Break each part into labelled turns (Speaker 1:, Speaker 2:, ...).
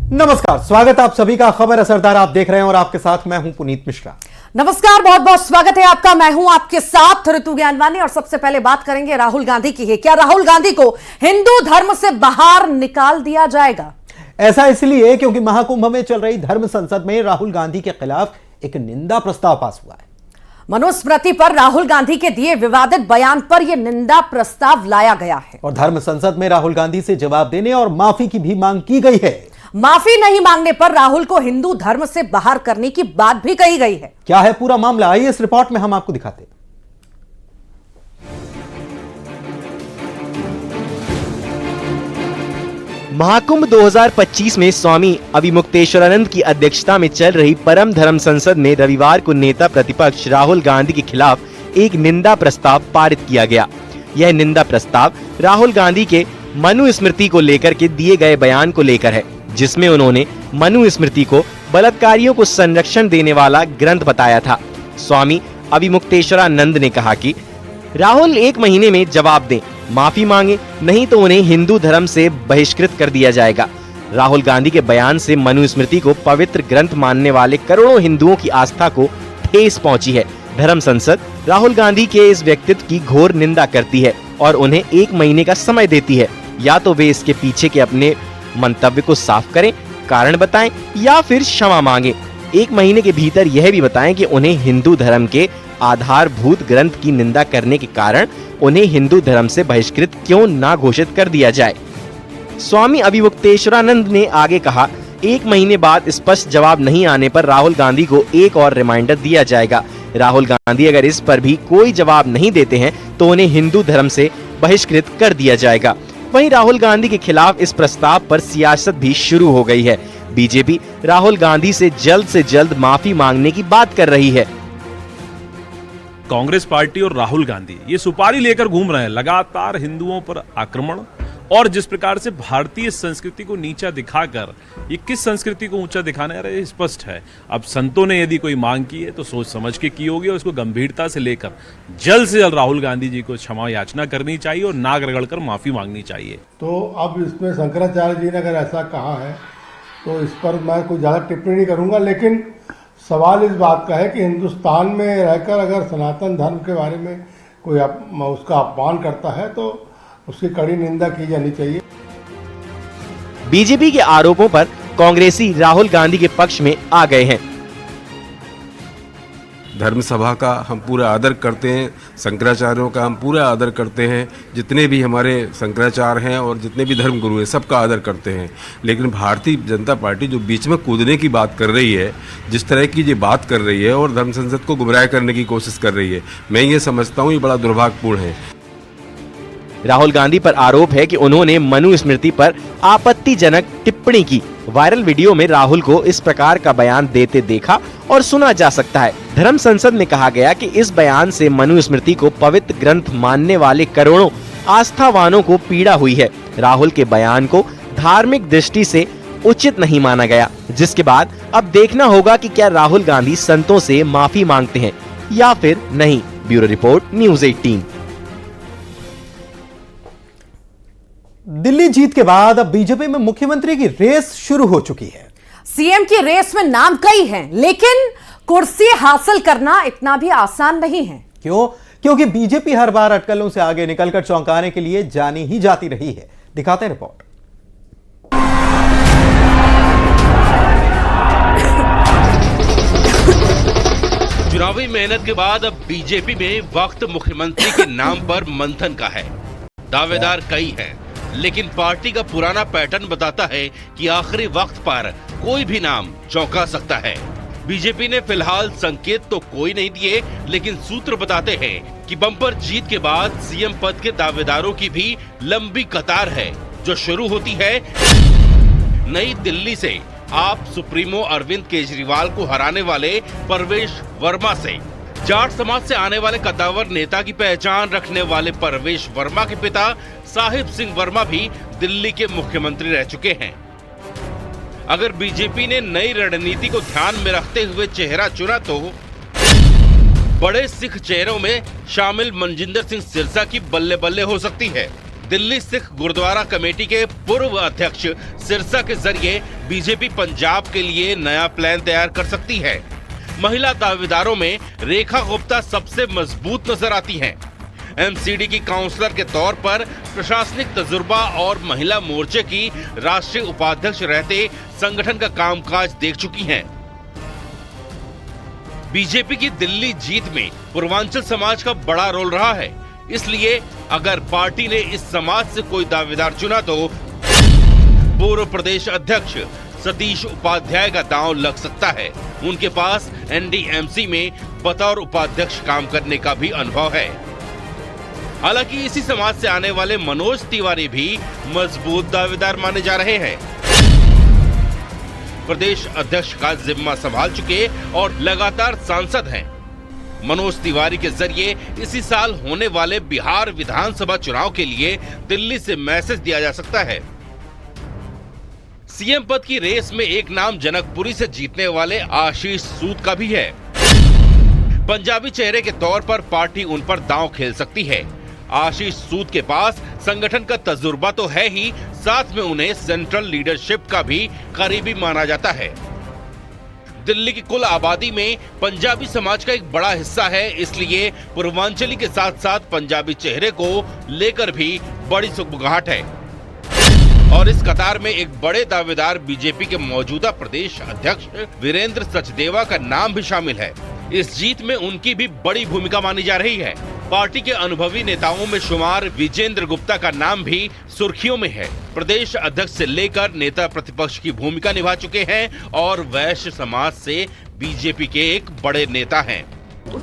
Speaker 1: नमस्कार, स्वागत आप सभी का खबर असरदार आप देख रहे हैं और आपके साथ मैं हूं पुनीत मिश्रा।
Speaker 2: नमस्कार, बहुत बहुत स्वागत है आपका। मैं हूं आपके साथ ऋतु ज्ञानवानी और सबसे पहले बात करेंगे राहुल गांधी की है। क्या राहुल गांधी को हिंदू धर्म से बाहर निकाल दिया जाएगा?
Speaker 1: ऐसा इसलिए क्योंकि महाकुंभ में चल रही धर्म संसद में राहुल गांधी के खिलाफ एक निंदा प्रस्ताव पास हुआ है।
Speaker 2: मनुस्मृति पर राहुल गांधी के दिए विवादित बयान पर यह निंदा प्रस्ताव लाया गया है
Speaker 1: और धर्म संसद में राहुल गांधी से जवाब देने और माफी की भी मांग की गई है।
Speaker 2: माफी नहीं मांगने पर राहुल को हिंदू धर्म से बाहर करने की बात भी कही गई है।
Speaker 1: क्या है पूरा मामला, आइए इस रिपोर्ट में हम आपको दिखाते हैं।
Speaker 3: महाकुंभ 2025 में स्वामी अविमुक्तेश्वरानंद की अध्यक्षता में चल रही परम धर्म संसद में रविवार को नेता प्रतिपक्ष राहुल गांधी के खिलाफ एक निंदा प्रस्ताव पारित किया गया। यह निंदा प्रस्ताव राहुल गांधी के मनुस्मृति को लेकर के दिए गए बयान को लेकर है, जिसमें उन्होंने मनुस्मृति को बलात्कारियों को संरक्षण देने वाला ग्रंथ बताया था। स्वामी अविमुक्तेश्वरानंद ने कहा कि राहुल 1 महीने में जवाब दें, माफी मांगे, नहीं तो उन्हें हिंदू धर्म से बहिष्कृत कर दिया जाएगा। राहुल गांधी के बयान से मनुस्मृति को पवित्र ग्रंथ मानने वाले करोड़ों हिंदुओं की आस्था को ठेस पहुंची है। धर्म संसद राहुल गांधी के इस व्यक्तित्व की घोर निंदा करती है और उन्हें 1 महीने का समय देती है। या तो वे इसके पीछे के अपने मंतव्य को साफ करें, कारण बताएं या फिर क्षमा मांगे। 1 महीने के भीतर यह भी बताएं कि उन्हें हिंदू धर्म के आधारभूत ग्रंथ की निंदा करने के कारण उन्हें हिंदू धर्म से बहिष्कृत क्यों ना घोषित कर दिया जाए। स्वामी अविमुक्तेश्वरानंद ने आगे कहा, 1 महीने बाद स्पष्ट जवाब नहीं आने पर राहुल गांधी को एक और रिमाइंडर दिया जाएगा। राहुल गांधी अगर इस पर भी कोई जवाब नहीं देते हैं तो उन्हें हिंदू धर्म से बहिष्कृत कर दिया जाएगा। वहीं राहुल गांधी के खिलाफ इस प्रस्ताव पर सियासत भी शुरू हो गई है। बीजेपी राहुल गांधी से जल्द माफी मांगने की बात कर रही है।
Speaker 4: कांग्रेस पार्टी और राहुल गांधी ये सुपारी लेकर घूम रहे हैं, लगातार हिंदुओं पर आक्रमण और जिस प्रकार से भारतीय संस्कृति को नीचा दिखाकर ये किस संस्कृति को ऊंचा दिखाने आ रहे हैं स्पष्ट है। अब संतों ने यदि कोई मांग की है तो सोच समझ के की होगी और उसको गंभीरता से लेकर जल्द से जल्द राहुल गांधी जी को क्षमा याचना करनी चाहिए और नाक रगड़कर माफी मांगनी चाहिए।
Speaker 5: तो अब इसमें शंकराचार्य जी ने अगर ऐसा कहा है तो इस पर मैं कोई ज़्यादा टिप्पणी नहीं करूँगा, लेकिन सवाल इस बात का है कि हिंदुस्तान में रहकर अगर सनातन धर्म के बारे में कोई उसका अपमान करता है तो उसकी कड़ी निंदा की जानी चाहिए।
Speaker 3: बीजेपी के आरोपों पर कांग्रेसी राहुल गांधी के पक्ष में आ गए हैं।
Speaker 6: धर्म सभा का हम पूरा आदर करते हैं, शंकराचार्यों का हम पूरा आदर करते हैं, जितने भी हमारे शंकराचार्य हैं और जितने भी धर्म गुरु हैं सबका आदर करते हैं। लेकिन भारतीय जनता पार्टी जो बीच में कूदने की बात कर रही है, जिस तरह की ये बात कर रही है और धर्म संसद को गुमराह करने की कोशिश कर रही है, मैं ये समझता हूँ ये बड़ा दुर्भाग्यपूर्ण है।
Speaker 3: राहुल गांधी पर आरोप है कि उन्होंने मनुस्मृति पर आपत्तिजनक टिप्पणी की। वायरल वीडियो में राहुल को इस प्रकार का बयान देते देखा और सुना जा सकता है। धर्म संसद में कहा गया कि इस बयान से मनुस्मृति को पवित्र ग्रंथ मानने वाले करोड़ों आस्थावानों को पीड़ा हुई है। राहुल के बयान को धार्मिक दृष्टि से उचित नहीं माना गया, जिसके बाद अब देखना होगा कि क्या राहुल गांधी संतों से माफी मांगते हैं या फिर नहीं। Bureau report, news 18।
Speaker 1: दिल्ली जीत के बाद अब बीजेपी में मुख्यमंत्री की रेस शुरू हो चुकी है।
Speaker 2: सीएम की रेस में नाम कई हैं, लेकिन कुर्सी हासिल करना इतना भी आसान नहीं है।
Speaker 1: क्यों? क्योंकि बीजेपी हर बार अटकलों से आगे निकलकर चौंकाने के लिए जानी ही जाती रही है। दिखाते हैं रिपोर्ट।
Speaker 7: चुनावी मेहनत के बाद अब बीजेपी में वक्त मुख्यमंत्री के नाम पर मंथन का है। दावेदार कई हैं, लेकिन पार्टी का पुराना पैटर्न बताता है कि आखिरी वक्त पर कोई भी नाम चौंका सकता है। बीजेपी ने फिलहाल संकेत तो कोई नहीं दिए, लेकिन सूत्र बताते हैं कि बम्पर जीत के बाद सीएम पद के दावेदारों की भी लंबी कतार है, जो शुरू होती है नई दिल्ली से। आप सुप्रीमो अरविंद केजरीवाल को हराने वाले परवेश वर्मा से, जाट समाज से आने वाले कद्दावर नेता की पहचान रखने वाले परवेश वर्मा के पिता साहिब सिंह वर्मा भी दिल्ली के मुख्यमंत्री रह चुके हैं। अगर बीजेपी ने नई रणनीति को ध्यान में रखते हुए चेहरा चुना तो बड़े सिख चेहरों में शामिल मनजिंदर सिंह सिरसा की बल्ले बल्ले हो सकती है। दिल्ली सिख गुरुद्वारा कमेटी के पूर्व अध्यक्ष सिरसा के जरिए बीजेपी पंजाब के लिए नया प्लान तैयार कर सकती है। महिला दावेदारों में रेखा गुप्ता सबसे मजबूत नजर आती हैं। एमसीडी की काउंसलर के तौर पर प्रशासनिक तजुर्बा और महिला मोर्चे की राष्ट्रीय उपाध्यक्ष रहते संगठन का कामकाज देख चुकी हैं। बीजेपी की दिल्ली जीत में पूर्वांचल समाज का बड़ा रोल रहा है, इसलिए अगर पार्टी ने इस समाज से कोई दावेदार चुना तो पूर्व प्रदेश अध्यक्ष सतीश उपाध्याय का दांव लग सकता है। उनके पास एनडीएमसी में बतौर उपाध्यक्ष काम करने का भी अनुभव है। हालांकि इसी समाज से आने वाले मनोज तिवारी भी मजबूत दावेदार माने जा रहे हैं। प्रदेश अध्यक्ष का जिम्मा संभाल चुके और लगातार सांसद हैं। मनोज तिवारी के जरिए इसी साल होने वाले बिहार विधानसभा चुनाव के लिए दिल्ली से मैसेज दिया जा सकता है। सीएम पद की रेस में एक नाम जनकपुरी से जीतने वाले आशीष सूद का भी है। पंजाबी चेहरे के तौर पर पार्टी उन पर दांव खेल सकती है। आशीष सूद के पास संगठन का तजुर्बा तो है ही, साथ में उन्हें सेंट्रल लीडरशिप का भी करीबी माना जाता है। दिल्ली की कुल आबादी में पंजाबी समाज का एक बड़ा हिस्सा है, इसलिए पूर्वांचली के साथ साथ पंजाबी चेहरे को लेकर भी बड़ी सुगबुगाहट है। और इस कतार में एक बड़े दावेदार बीजेपी के मौजूदा प्रदेश अध्यक्ष वीरेंद्र सचदेवा का नाम भी शामिल है। इस जीत में उनकी भी बड़ी भूमिका मानी जा रही है। पार्टी के अनुभवी नेताओं में शुमार विजेंद्र गुप्ता का नाम भी सुर्खियों में है। प्रदेश अध्यक्ष से लेकर नेता प्रतिपक्ष की भूमिका निभा चुके हैं और वैश्य समाज से बीजेपी के एक बड़े नेता हैं।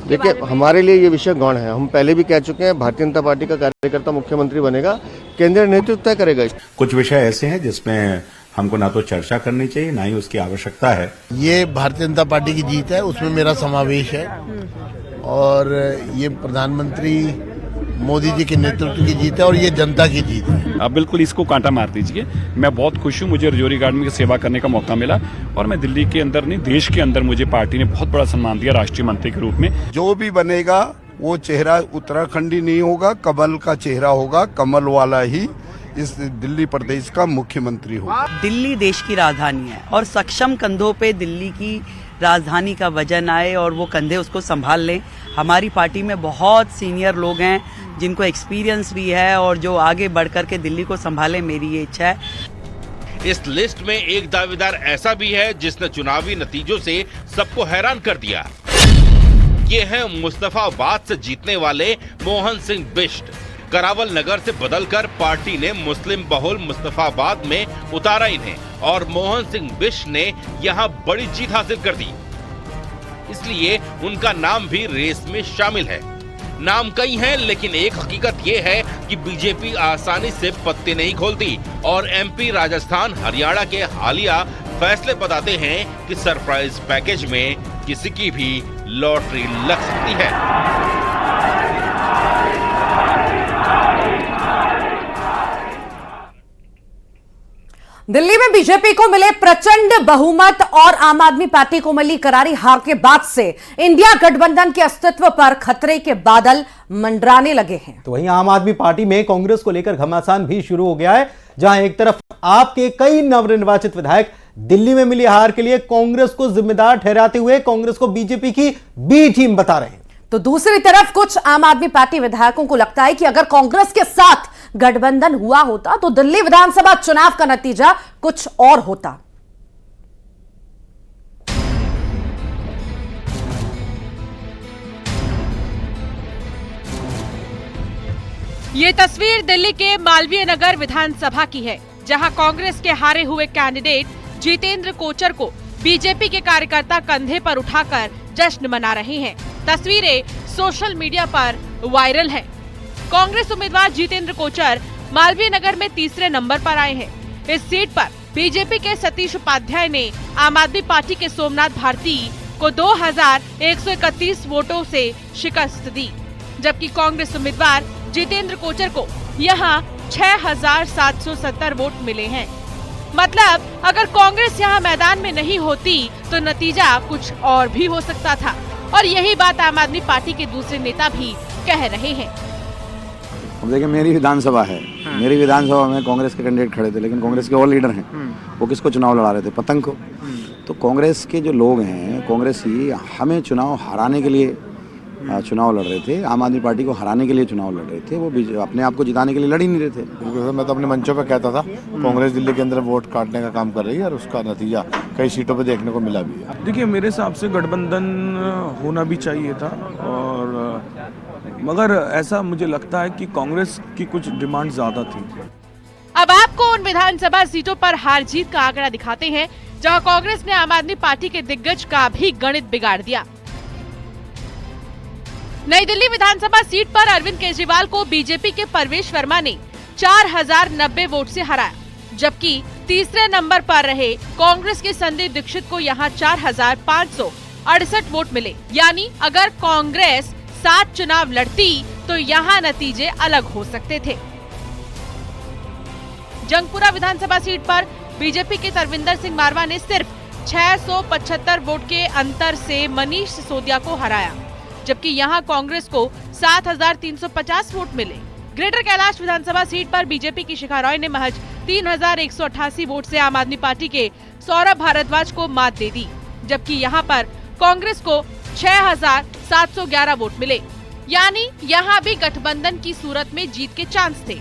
Speaker 8: देखिए, हमारे लिए ये विषय गौण है। हम पहले भी कह चुके हैं, भारतीय जनता पार्टी का कार्यकर्ता मुख्यमंत्री बनेगा, केंद्रीय नेतृत्व तय करेगा।
Speaker 9: कुछ विषय ऐसे हैं जिसमें हमको ना तो चर्चा करनी चाहिए, ना ही उसकी आवश्यकता है।
Speaker 10: ये भारतीय जनता पार्टी की जीत है, उसमें मेरा समावेश है और ये प्रधानमंत्री मोदी जी के नेतृत्व की जीत है और ये जनता की जीत है।
Speaker 11: आप बिल्कुल इसको कांटा मार दीजिए। मैं बहुत खुश हूँ, मुझे रजौरी गार्डन की सेवा करने का मौका मिला और मैं दिल्ली के अंदर नहीं, देश के अंदर मुझे पार्टी ने बहुत बड़ा सम्मान दिया राष्ट्रीय मंत्री के रूप में।
Speaker 12: जो भी बनेगा वो चेहरा उत्तराखंडी नहीं होगा, कमल का चेहरा होगा। कमल वाला ही इस दिल्ली प्रदेश का मुख्यमंत्री होगा।
Speaker 13: दिल्ली देश की राजधानी है और सक्षम कंधों पे दिल्ली की राजधानी का वजन आए और वो कंधे उसको संभाल लें। हमारी पार्टी में बहुत सीनियर लोग हैं जिनको एक्सपीरियंस भी है और जो आगे बढ़ कर के दिल्ली को संभाले, मेरी ये इच्छा है।
Speaker 7: इस लिस्ट में एक दावेदार ऐसा भी है जिसने चुनावी नतीजों से सबको हैरान कर दिया। ये है मुस्तफाबाद से जीतने वाले मोहन सिंह बिष्ट। करावल नगर से बदलकर पार्टी ने मुस्लिम बहुल मुस्तफाबाद में उतारा इन्हें और मोहन सिंह बिष्ट ने यहां बड़ी जीत हासिल कर दी, इसलिए उनका नाम भी रेस में शामिल है। नाम कई हैं, लेकिन एक हकीकत ये है कि बीजेपी आसानी से पत्ते नहीं खोलती और एमपी, राजस्थान, हरियाणा के हालिया फैसले बताते हैं कि सरप्राइज पैकेज में किसी की भी लॉटरी लग सकती है।
Speaker 2: दिल्ली में बीजेपी को मिले प्रचंड बहुमत और आम आदमी पार्टी को मिली करारी हार के बाद से इंडिया गठबंधन के अस्तित्व पर खतरे के बादल मंडराने लगे हैं।
Speaker 1: तो वहीं आम आदमी पार्टी में कांग्रेस को लेकर घमासान भी शुरू हो गया है, जहां एक तरफ आपके कई नवनिर्वाचित विधायक दिल्ली में मिली हार के लिए कांग्रेस को जिम्मेदार ठहराते हुए कांग्रेस को बीजेपी की बी टीम बता रहे हैं,
Speaker 2: तो दूसरी तरफ कुछ आम आदमी पार्टी विधायकों को लगता है कि अगर कांग्रेस के साथ गठबंधन हुआ होता तो दिल्ली विधानसभा चुनाव का नतीजा कुछ और होता।
Speaker 14: ये तस्वीर दिल्ली के मालवीय नगर विधानसभा की है, जहां कांग्रेस के हारे हुए कैंडिडेट जितेंद्र कोचर को बीजेपी के कार्यकर्ता कंधे पर उठाकर जश्न मना रहे हैं। तस्वीरें सोशल मीडिया पर वायरल हैं। कांग्रेस उम्मीदवार जितेंद्र कोचर मालवीय नगर में तीसरे नंबर पर आए हैं। इस सीट पर बीजेपी के सतीश उपाध्याय ने आम आदमी पार्टी के सोमनाथ भारती को 2131 वोटों से शिकस्त दी, जबकि कांग्रेस उम्मीदवार जितेंद्र कोचर को यहां 6770 वोट मिले हैं। मतलब अगर कांग्रेस यहां मैदान में नहीं होती तो नतीजा कुछ और भी हो सकता था, और यही बात आम आदमी पार्टी के दूसरे नेता भी कह रहे हैं।
Speaker 15: अब देखिए मेरी विधानसभा है, मेरी विधानसभा में कांग्रेस के कैंडिडेट खड़े थे, लेकिन कांग्रेस के और लीडर हैं, वो किसको चुनाव लड़ा रहे थे? पतंग को। तो कांग्रेस के जो लोग हैं, कांग्रेस ही हमें चुनाव हराने के लिए चुनाव लड़ रहे थे, आम आदमी पार्टी को हराने के लिए चुनाव लड़ रहे थे, वो अपने आप को जिताने के लिए लड़ ही नहीं रहे थे।
Speaker 10: क्योंकि मैं तो अपने मंचों पे कहता था कांग्रेस दिल्ली के अंदर वोट काटने का काम कर रही है और उसका नतीजा कई सीटों पे देखने को मिला भी है।
Speaker 11: देखिए मेरे हिसाब से गठबंधन होना भी चाहिए था, और मगर ऐसा मुझे लगता है कि कांग्रेस की कुछ डिमांड ज्यादा थी।
Speaker 14: अब आपको उन विधानसभा सीटों पर हार जीत का आंकड़ा दिखाते हैं जहां कांग्रेस ने आम आदमी पार्टी के दिग्गज का भी गणित बिगाड़ दिया। नई दिल्ली विधानसभा सीट पर अरविंद केजरीवाल को बीजेपी के परवेश वर्मा ने 4090 वोट से हराया, जबकि तीसरे नंबर पर रहे कांग्रेस के संदीप दीक्षित को यहां 4568 वोट मिले। यानी अगर कांग्रेस 7 चुनाव लड़ती तो यहां नतीजे अलग हो सकते थे। जंगपुरा विधानसभा सीट पर बीजेपी के तरविंदर सिंह मारवा ने सिर्फ 675 वोट के अंतर से मनीष सिसोदिया को हराया, जबकि यहां कांग्रेस को 7350 वोट मिले। ग्रेटर कैलाश विधानसभा सीट पर बीजेपी की शिखा रॉय ने महज 3188 वोट से आम आदमी पार्टी के सौरभ भारद्वाज को मात दे दी, जबकि यहां पर कांग्रेस को 6711 वोट मिले। यानी यहां भी गठबंधन की सूरत में जीत के चांस थे।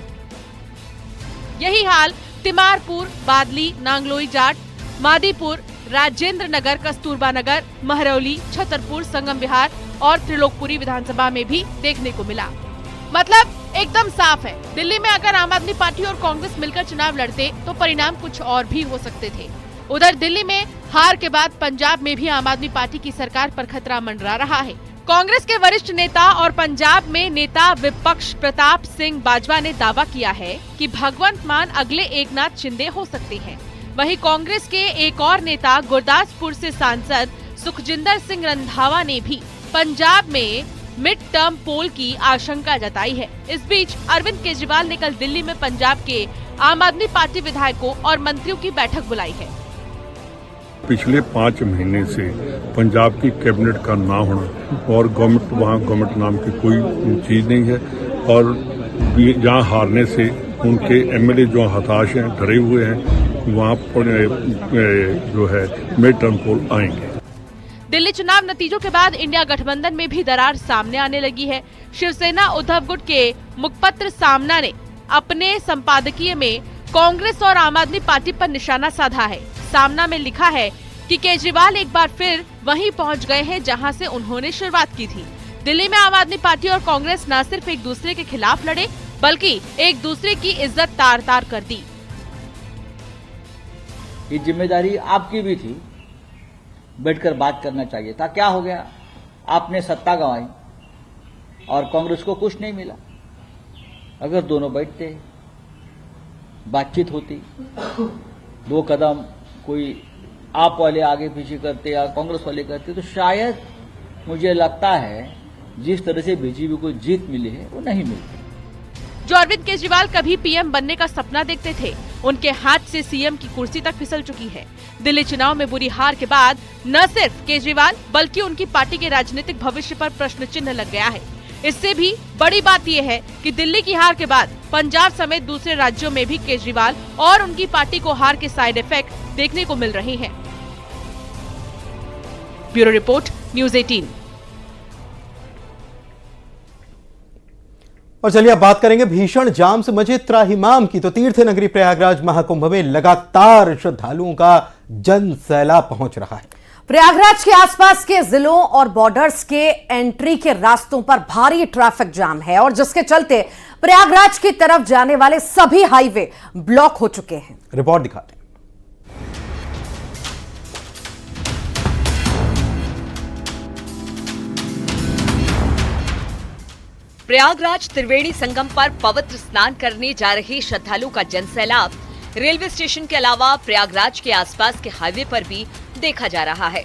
Speaker 14: यही हाल तिमारपुर, बादली, नांगलोई जाट, मादीपुर, राजेंद्र नगर, कस्तूरबा नगर, महरौली, छतरपुर, संगम विहार और त्रिलोकपुरी विधानसभा में भी देखने को मिला। मतलब एकदम साफ है, दिल्ली में अगर आम आदमी पार्टी और कांग्रेस मिलकर चुनाव लड़ते तो परिणाम कुछ और भी हो सकते थे। उधर दिल्ली में हार के बाद पंजाब में भी आम आदमी पार्टी की सरकार पर खतरा मंडरा रहा है। कांग्रेस के वरिष्ठ नेता और पंजाब में नेता विपक्ष प्रताप सिंह बाजवा ने दावा किया है कि भगवंत मान अगले एकनाथ शिंदे हो सकते हैं। वहीं कांग्रेस के एक और नेता गुरदासपुर से सांसद सुखजिंदर सिंह रंधावा ने भी पंजाब में मिड टर्म पोल की आशंका जताई है। इस बीच अरविंद केजरीवाल ने कल दिल्ली में पंजाब के आम आदमी पार्टी विधायकों और मंत्रियों की बैठक बुलाई है।
Speaker 11: पिछले 5 महीने से पंजाब की कैबिनेट का ना होना और गवर्नमेंट नाम की कोई चीज नहीं है, और जहां हारने से उनके एमएलए जो हताश हैं, डरे हुए हैं, वहां पर जो है मिड टर्म पोल आएंगे।
Speaker 14: दिल्ली चुनाव नतीजों के बाद इंडिया गठबंधन में भी दरार सामने आने लगी है। शिवसेना उद्धव गुट के मुखपत्र सामना ने अपने संपादकीय में कांग्रेस और आम आदमी पार्टी पर निशाना साधा है। सामना में लिखा है कि केजरीवाल एक बार फिर वहीं पहुंच गए हैं जहां से उन्होंने शुरुआत की थी। दिल्ली में आम आदमी पार्टी और कांग्रेस न सिर्फ एक दूसरे के खिलाफ लड़े, बल्कि एक दूसरे की इज्जत तार तार कर दी।
Speaker 16: ये जिम्मेदारी आपकी भी थी, बैठकर बात करना चाहिए था। क्या हो गया? आपने सत्ता गंवाई और कांग्रेस को कुछ नहीं मिला। अगर दोनों बैठते, बातचीत होती, 2 कदम कोई आप वाले आगे पीछे करते या कांग्रेस वाले करते, तो शायद मुझे लगता है जिस तरह से बीजेपी को जीत मिली है वो नहीं मिलती।
Speaker 14: जो अरविंद केजरीवाल कभी पीएम बनने का सपना देखते थे, उनके हाथ से सीएम की कुर्सी तक फिसल चुकी है। दिल्ली चुनाव में बुरी हार के बाद न सिर्फ केजरीवाल बल्कि उनकी पार्टी के राजनीतिक भविष्य पर प्रश्न चिन्ह लग गया है। इससे भी बड़ी बात यह है कि दिल्ली की हार के बाद पंजाब समेत दूसरे राज्यों में भी केजरीवाल और उनकी पार्टी को हार के साइड इफेक्ट देखने को मिल रहे हैं। Bureau report, news 18।
Speaker 1: और चलिए अब बात करेंगे भीषण जाम से मचे त्राहिमाम की। तो तीर्थ नगरी प्रयागराज महाकुंभ में लगातार श्रद्धालुओं का जन सैलाब पहुंच रहा है।
Speaker 2: प्रयागराज के आसपास के जिलों और बॉर्डर्स के एंट्री के रास्तों पर भारी ट्रैफिक जाम है और जिसके चलते प्रयागराज की तरफ जाने वाले सभी हाईवे ब्लॉक हो चुके हैं।
Speaker 1: रिपोर्ट दिखाते हैं।
Speaker 17: प्रयागराज त्रिवेणी संगम पर पवित्र स्नान करने जा रहे श्रद्धालुओं का जनसैलाब रेलवे स्टेशन के अलावा प्रयागराज के आसपास के हाईवे पर भी देखा जा रहा है।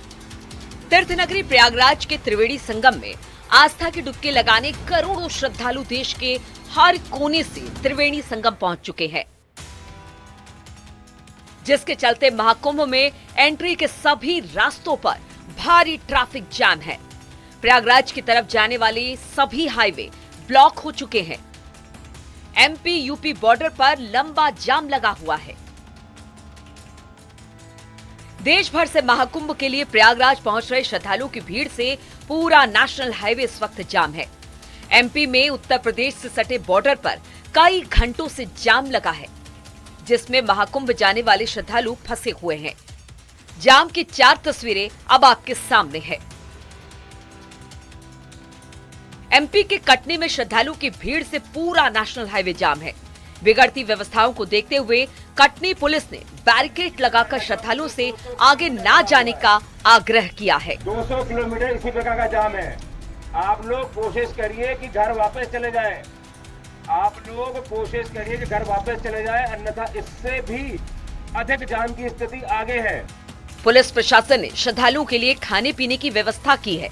Speaker 17: तीर्थनगरी प्रयागराज के त्रिवेणी संगम में आस्था की डुबकी लगाने करोड़ों श्रद्धालु देश के हर कोने से त्रिवेणी संगम पहुंच चुके हैं, जिसके चलते महाकुंभ में एंट्री के सभी रास्तों पर भारी ट्रैफिक जाम है। प्रयागराज की तरफ जाने वाले सभी हाईवे ब्लॉक हो चुके हैं। एमपी यूपी बॉर्डर पर लंबा जाम लगा हुआ है। देश भर से महाकुंभ के लिए प्रयागराज पहुंच रहे श्रद्धालुओं की भीड़ से पूरा नेशनल हाईवे इस वक्त जाम है। एमपी में उत्तर प्रदेश से सटे बॉर्डर पर कई घंटों से जाम लगा है, जिसमें महाकुंभ जाने वाले श्रद्धालु फंसे हुए हैं। जाम की 4 तस्वीरें अब आपके सामने है। एमपी के कटनी में श्रद्धालु की भीड़ से पूरा नेशनल हाईवे जाम है। बिगड़ती व्यवस्थाओं को देखते हुए कटनी पुलिस ने बैरिकेड लगाकर श्रद्धालुओं से आगे ना जाने का आग्रह किया है।
Speaker 18: 200 किलोमीटर इसी प्रकार का जाम है। आप लोग कोशिश करिए कि घर वापस चले जाएं। आप लोग कोशिश करिए कि घर वापस चले जाएं, अन्यथा इससे भी अधिक जाम की स्थिति आगे है।
Speaker 17: पुलिस प्रशासन ने श्रद्धालुओं के लिए खाने पीने की व्यवस्था की है।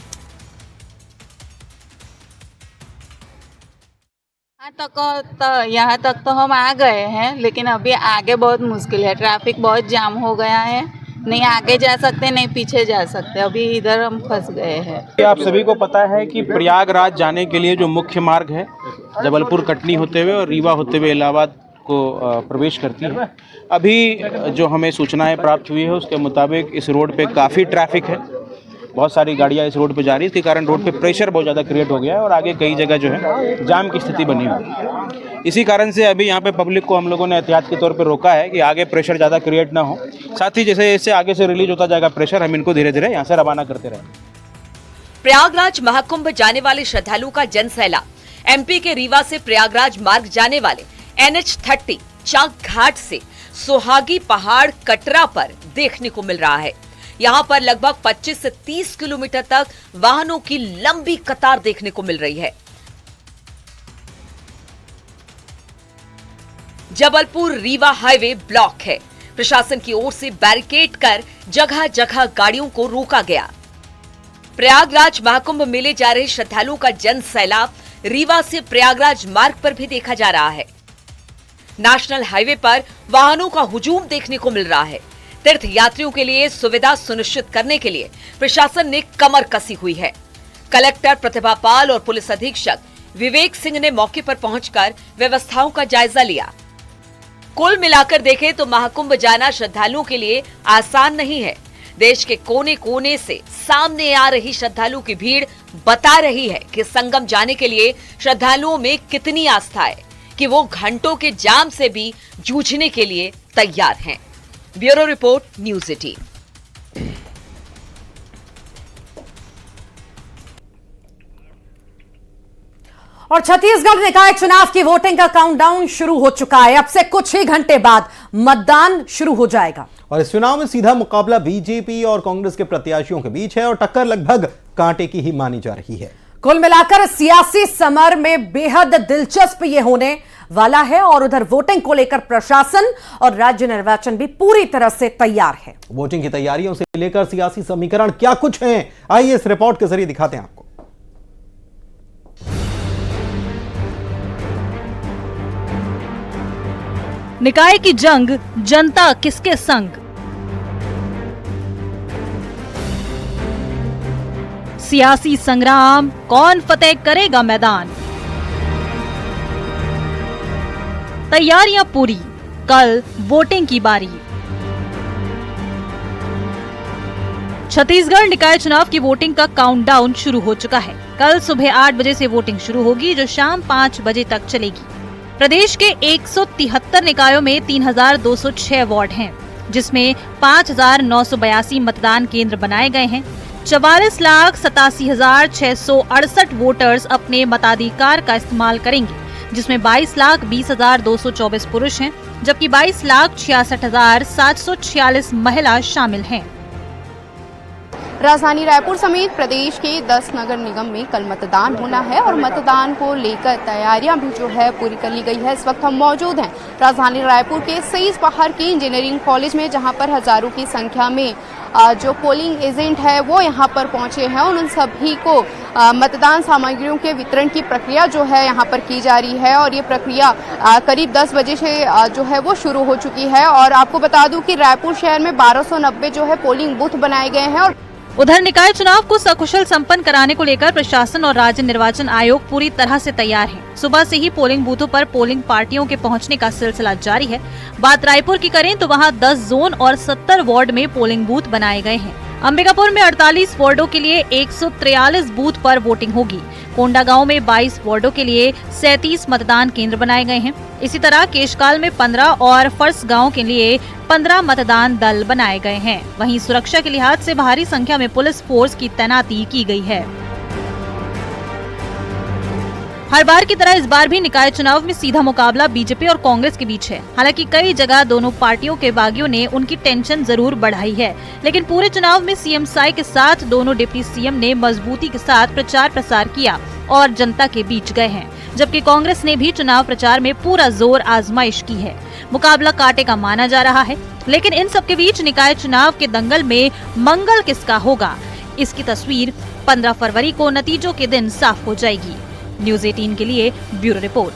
Speaker 19: यहाँ तक तो हम आ गए हैं, लेकिन अभी आगे बहुत मुश्किल है। ट्रैफिक बहुत जाम हो गया है, नहीं आगे जा सकते नहीं पीछे जा सकते। अभी इधर हम फंस गए हैं।
Speaker 20: आप सभी को पता है कि प्रयागराज जाने के लिए जो मुख्य मार्ग है जबलपुर कटनी होते हुए और रीवा होते हुए इलाहाबाद को प्रवेश करती है। अभी जो हमें सूचनाएं प्राप्त हुई है उसके मुताबिक इस रोड पे काफ़ी ट्रैफिक है, बहुत सारी गाड़ियां इस रोड पे जा रही है। इसके कारण रोड पे प्रेशर बहुत ज़्यादा क्रिएट हो गया है और आगे कई जगह जो है जाम की स्थिति बनी हुई है। इसी कारण से अभी यहाँ पे पब्लिक को हम लोगों ने एहतियात के तौर पे रोका है कि आगे प्रेशर ज़्यादा क्रिएट ना हो। साथ ही जैसे इससे आगे से रिलीज होता जाएगा प्रेशर, हम इनको धीरे धीरे यहाँ से रवाना करते रहें।
Speaker 17: प्रयागराज महाकुंभ जाने वाले श्रद्धालुओं का जनसैलाब एमपी के रीवा से प्रयागराज मार्ग जाने वाले NH30 चाक घाट से सोहागी पहाड़ कटरा पर देखने को मिल रहा है। यहाँ पर लगभग 25 से 30 किलोमीटर तक वाहनों की लंबी कतार देखने को मिल रही है। जबलपुर रीवा हाईवे ब्लॉक है। प्रशासन की ओर से बैरिकेड कर जगह जगह गाड़ियों को रोका गया। प्रयागराज महाकुंभ मेले जा रहे श्रद्धालुओं का जन सैलाब रीवा से प्रयागराज मार्ग पर भी देखा जा रहा है। नेशनल हाईवे पर वाहनों का हुजूम देखने को मिल रहा है। तीर्थ यात्रियों के लिए सुविधा सुनिश्चित करने के लिए प्रशासन ने कमर कसी हुई है। कलेक्टर प्रतिभा पाल और पुलिस अधीक्षक विवेक सिंह ने मौके पर पहुंचकर व्यवस्थाओं का जायजा लिया। कुल मिलाकर देखें तो महाकुंभ जाना श्रद्धालुओं के लिए आसान नहीं है। देश के कोने कोने से सामने आ रही श्रद्धालुओं की भीड़ बता रही है कि संगम जाने के लिए श्रद्धालुओं में कितनी आस्था है कि वो घंटों के जाम से भी जूझने के लिए तैयार हैं। Bureau report, news 18।
Speaker 2: और छत्तीसगढ़ निकाय चुनाव की वोटिंग का काउंटडाउन शुरू हो चुका है। अब से कुछ ही घंटे बाद मतदान शुरू हो जाएगा
Speaker 1: और इस चुनाव में सीधा मुकाबला बीजेपी और कांग्रेस के प्रत्याशियों के बीच है और टक्कर लगभग कांटे की ही मानी जा रही है।
Speaker 2: कुल मिलाकर सियासी समर में बेहद दिलचस्प ये होने वाला है और उधर वोटिंग को लेकर प्रशासन और राज्य निर्वाचन भी पूरी तरह से तैयार है।
Speaker 1: वोटिंग की तैयारियों से लेकर सियासी समीकरण क्या कुछ हैं, आइए इस रिपोर्ट के जरिए दिखाते हैं आपको।
Speaker 14: निकाय की जंग, जनता किसके संग? सियासी संग्राम, कौन फतेह करेगा मैदान? तैयारियां पूरी, कल वोटिंग की बारी। छत्तीसगढ़ निकाय चुनाव की वोटिंग का काउंटडाउन शुरू हो चुका है। कल सुबह 8 बजे से वोटिंग शुरू होगी, जो शाम 5 बजे तक चलेगी। प्रदेश के 173 निकायों में 3206 वार्ड हैं, जिसमें 5982 मतदान केंद्र बनाए गए हैं। 44,87,668 वोटर्स अपने मताधिकार का इस्तेमाल करेंगे, जिसमें 22,20,224 पुरुष हैं, जबकि 22,66,746 महिला शामिल हैं।
Speaker 21: राजधानी रायपुर समेत प्रदेश के 10 नगर निगम में कल मतदान होना है और मतदान को लेकर तैयारियां भी जो है पूरी कर ली गई है। इस वक्त हम मौजूद हैं राजधानी रायपुर के सईद पहाड़ के इंजीनियरिंग कॉलेज में, जहां पर हजारों की संख्या में जो पोलिंग एजेंट है वो यहां पर पहुंचे हैं और उन सभी को मतदान सामग्रियों के वितरण की प्रक्रिया जो है यहां पर की जा रही है और ये प्रक्रिया करीब 10 बजे से जो है वो शुरू हो चुकी है। और आपको बता दूं कि रायपुर शहर में 1290 जो है पोलिंग बूथ बनाए गए हैं और
Speaker 4: उधर निकाय चुनाव को सकुशल संपन्न कराने को लेकर प्रशासन और राज्य निर्वाचन आयोग पूरी तरह से तैयार है। सुबह से ही पोलिंग बूथों पर पोलिंग पार्टियों के पहुंचने का सिलसिला जारी है। बात रायपुर की करें तो वहां 10 जोन और 70 वार्ड में पोलिंग बूथ बनाए गए हैं। अंबिकापुर में 48 वार्डों के लिए 143 बूथ पर वोटिंग होगी। कोंडागांव में 22 वार्डों के लिए 37 मतदान केंद्र बनाए गए हैं। इसी तरह केशकाल में 15 और फरसगांव के लिए 15 मतदान दल बनाए गए हैं। वहीं सुरक्षा के लिहाज से भारी संख्या में पुलिस फोर्स की तैनाती की गई है। हर बार की तरह इस बार भी निकाय चुनाव में सीधा मुकाबला बीजेपी और कांग्रेस के बीच है। हालांकि कई जगह दोनों पार्टियों के बागियों ने उनकी टेंशन जरूर बढ़ाई है, लेकिन पूरे चुनाव में सीएम साई के साथ दोनों डिप्टी सीएम ने मजबूती के साथ प्रचार प्रसार किया और जनता के बीच गए हैं, जबकि कांग्रेस ने भी चुनाव प्रचार में पूरा जोर आजमाइश की है। मुकाबला कांटे का माना जा रहा है, लेकिन इन सबके बीच निकाय चुनाव के दंगल में मंगल किसका होगा, इसकी तस्वीर 15 फरवरी को नतीजों के दिन साफ हो जाएगी। न्यूज़ 18 के लिए ब्यूरो रिपोर्ट।